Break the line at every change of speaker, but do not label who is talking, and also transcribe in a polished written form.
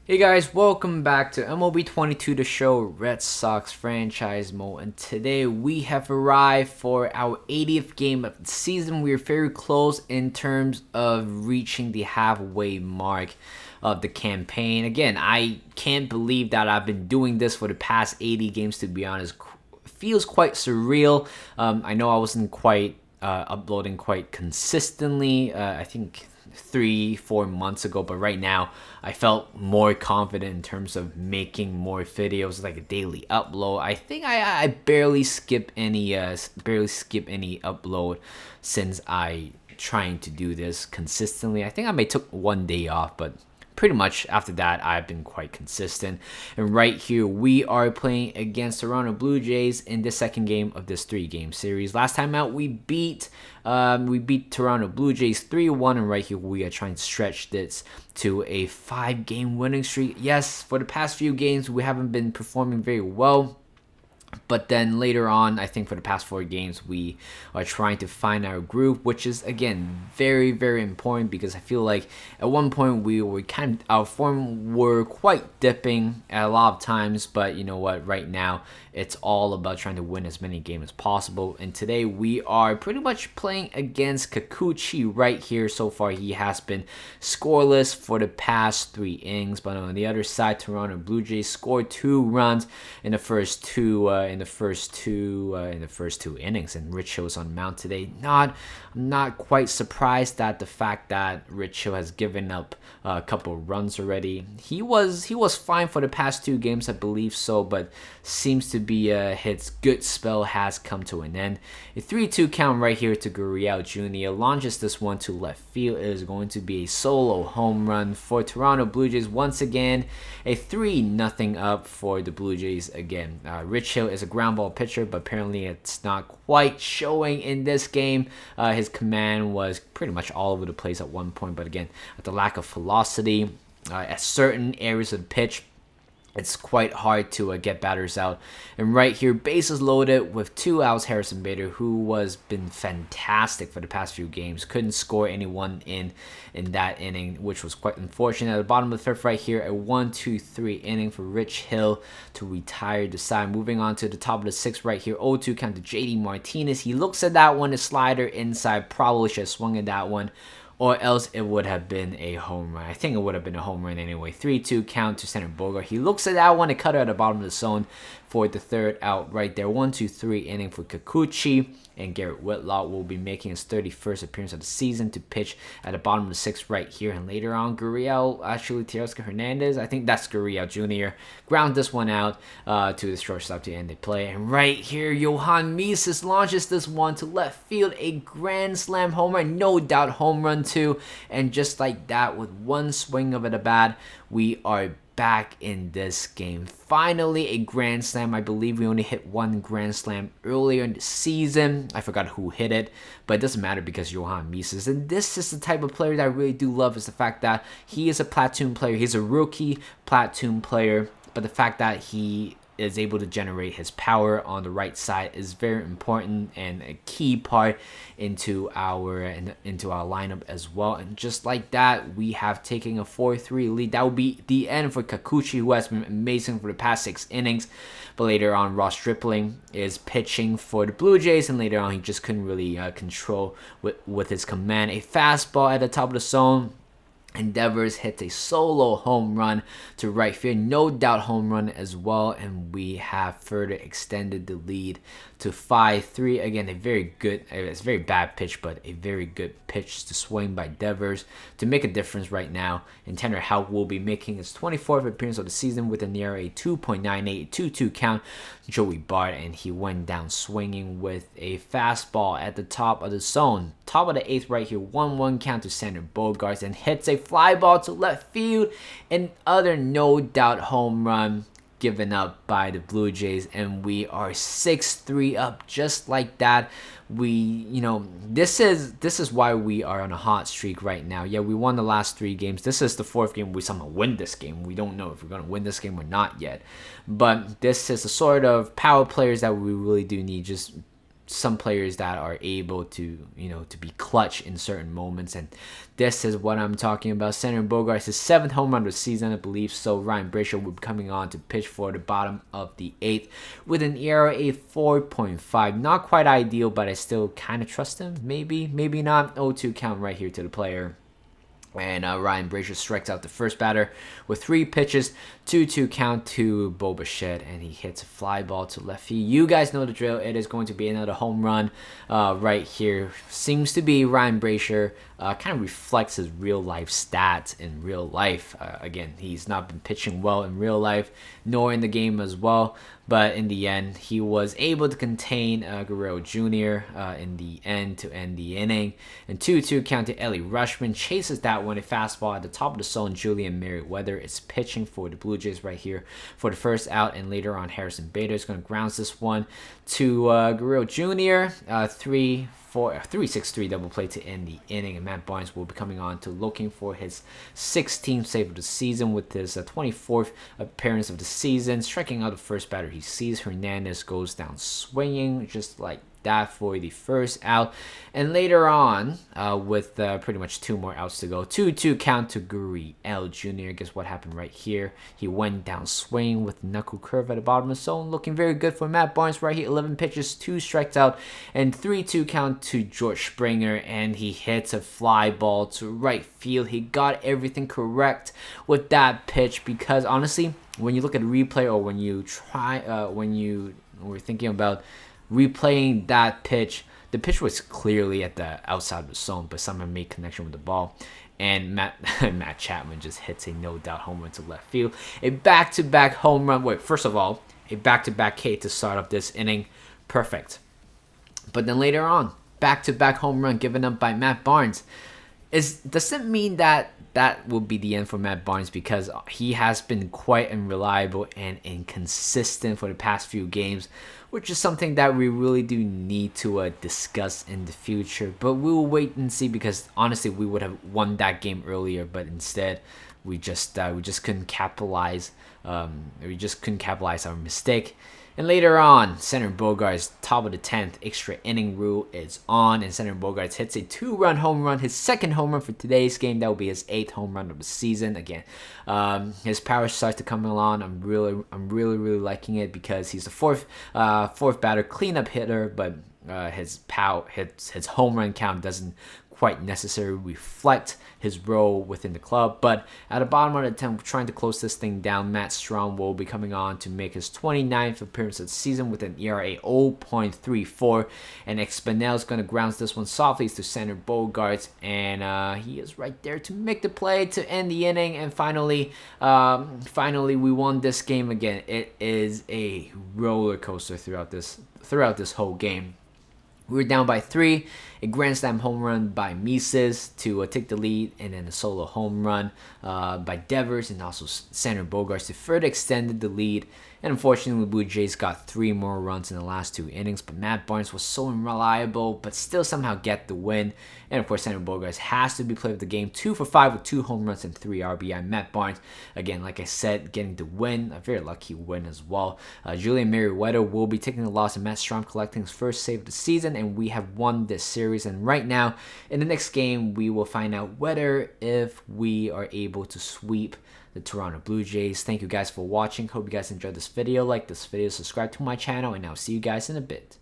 Hey guys, welcome back to MLB 22 The Show Red Sox Franchise Mode, and today we have arrived for our 80th game of the season. We are very close in terms of reaching the halfway mark of the campaign. Again, I can't believe that I've been doing this for the past 80 games, to be honest. It feels quite surreal. I know I wasn't quite uploading quite consistently. I think 3-4 months ago, but right now I felt more confident in terms of making more videos, like a daily upload. I think I barely skip any upload since I trying to do this consistently. I think I may took one day off, but pretty much after that I've been quite consistent. And right here we are playing against Toronto Blue Jays in the second game of this 3-game series. Last time out we beat Toronto Blue Jays 3-1, and right here we are trying to stretch this to a 5-game winning streak. Yes, for the past few games we haven't been performing very well, but then later on, I think for the past 4 games, we are trying to find our groove, which is, again, very, very important, because I feel like at one point we were our form were quite dipping at a lot of times, but you know what, right now it's all about trying to win as many games as possible. And today we are pretty much playing against Kikuchi right here. So far he has been scoreless for the past 3 innings, but on the other side, Toronto Blue Jays scored 2 runs in the first two innings, and Rich Hill's on the mound today. I'm not quite surprised at the fact that Rich Hill has given up a couple of runs already. He was fine for the past 2 games, I believe so, but seems to be his good spell has come to an end. A 3-2 count right here to Gurriel Jr. launches this one to left field. It is going to be a solo home run for Toronto Blue Jays once again. A 3-0 up for the Blue Jays again. Rich Hill is a ground ball pitcher, but apparently it's not quite showing in this game. His command was pretty much all over the place at one point, but again, at the lack of velocity at certain areas of the pitch, it's quite hard to get batters out. And right here, bases loaded with 2 outs. Harrison Bader, who was been fantastic for the past few games, couldn't score anyone in that inning, which was quite unfortunate. At the bottom of the 5th right here, a 1-2-3 inning for Rich Hill to retire the side. Moving on to the top of the 6th right here, 0-2 count to JD Martinez. He looks at that one, a slider inside, probably should have swung at that one, or else it would have been a home run. I think it would have been a home run anyway. 3-2 count to center Bogart. He looks at that one, a cutter at the bottom of the zone for the 3rd out right there. 1-2-3 inning for Kikuchi, and Garrett Whitlock will be making his 31st appearance of the season to pitch at the bottom of the 6th right here. And later on, Teoscar Hernandez, I think that's Gurriel Jr., ground this one out to the shortstop to end the play. And right here, Yohan Mises launches this one to left field, a grand slam home run, no doubt home run too. And just like that, with one swing of the bat, we are back in this game. Finally, a grand slam. I believe we only hit 1 grand slam earlier in the season. I forgot who hit it, but it doesn't matter because Yohan Mises. And this is the type of player that I really do love, is the fact that he is a platoon player. He's a rookie platoon player, but the fact that he is able to generate his power on the right side is very important and a key part into our lineup as well. And just like that, we have taken a 4-3 lead. That will be the end for Kikuchi, who has been amazing for the past 6 innings. But later on, Ross Stripling is pitching for the Blue Jays, and later on he just couldn't really control with his command. A fastball at the top of the zone. Endeavors hits a solo home run to right field, no doubt home run as well, and we have further extended the lead to 5-3. Again, it's a very bad pitch, but a very good pitch to swing by Devers to make a difference right now. And Tanner Houck will be making his 24th appearance of the season with an ERA 2.98, 2-2 count. Joey Bart, and he went down swinging with a fastball at the top of the zone. Top of the 8th right here, 1-1 count to center Bogarts, and hits a fly ball to left field. And other no doubt home run given up by the Blue Jays, and we are 6-3 up just like that. This is why we are on a hot streak right now. Yeah, we won the last 3 games. This is the 4th game. We somehow win this game. We don't know if we're going to win this game or not yet. But this is the sort of power players that we really do need. Just some players that are able to, to be clutch in certain moments, and this is what I'm talking about. Xander Bogaerts, his 7th home run of the season, I believe. So Ryan Brazier will be coming on to pitch for the bottom of the 8th with an ERA 4.5. Not quite ideal, but I still kind of trust him. Maybe not. 0-2 count right here to the player. And Ryan Brazier strikes out the first batter with 3 pitches, 2-2 count to Bo Bichette, and he hits a fly ball to left field. You guys know the drill. It is going to be another home run right here. Seems to be Ryan Brazier kind of reflects his real life stats in real life. Again, he's not been pitching well in real life, nor in the game as well. But in the end, he was able to contain Guerrero Jr. In the end to end the inning. And 2-2 count to Ellie Rushman. Chases that one, a fastball at the top of the zone. Julian Merriweather is pitching for the Blue Jays right here for the first out. And later on, Harrison Bader is going to ground this one to Guerrero Jr. 3-6-3 double play to end the inning, and Matt Barnes will be coming on to looking for his 16th save of the season with his 24th appearance of the season. Striking out the first batter he sees, Hernandez goes down swinging just like that for the first out. And later on, with pretty much 2 more outs to go, 2-2 count to Gurriel Jr. Guess what happened right here? He went down swinging with knuckle curve at the bottom of the zone. Looking very good for Matt Barnes right here. 11 pitches, 2 strikes out, and 3-2 count to George Springer, and he hits a fly ball to right field. He got everything correct with that pitch, because honestly, when you look at replay, or when you were thinking about replaying that pitch, the pitch was clearly at the outside of the zone, but somehow made connection with the ball. And Matt Chapman just hits a no-doubt home run to left field. A back-to-back home run. Wait, first of all, a back-to-back K to start off this inning. Perfect. But then later on, back-to-back home run given up by Matt Barnes. Does it mean that will be the end for Matt Barnes, because he has been quite unreliable and inconsistent for the past few games, which is something that we really do need to discuss in the future. But we will wait and see, because honestly, we would have won that game earlier, but instead we just couldn't capitalize. We just couldn't capitalize our mistake. And later on, Xander Bogaerts, top of the 10th, extra inning rule is on, and Xander Bogaerts hits a 2-run home run, his 2nd home run for today's game. That will be his 8th home run of the season. Again, his power starts to come along. I'm really liking it, because he's the fourth batter, cleanup hitter, but his home run count doesn't quite necessarily reflect his role within the club. But at the bottom of the 10th, trying to close this thing down, Matt Strahm will be coming on to make his 29th appearance of the season with an ERA 0.34. And Espinal is going to ground this one softly to Xander Bogaerts, and he is right there to make the play to end the inning. And finally, we won this game again. It is a roller coaster throughout this whole game. We were down by 3. A grand slam home run by Mises to take the lead, and then a solo home run by Devers and also Xander Bogaerts to further extend the lead. And unfortunately, the Blue Jays got 3 more runs in the last 2 innings, but Matt Barnes was so unreliable, but still somehow get the win. And of course, Xander Bogaerts has to be played of the game, 2 for 5 with 2 home runs and 3 RBI. Matt Barnes, again, like I said, getting the win, a very lucky win as well. Julian Merriweather will be taking the loss, and Matt Strahm collecting his first save of the season, and we have won this series. And right now, in the next game, we will find out if we are able to sweep the Toronto Blue Jays. Thank you guys for watching. Hope you guys enjoyed this video. Like this video, subscribe to my channel, and I'll see you guys in a bit.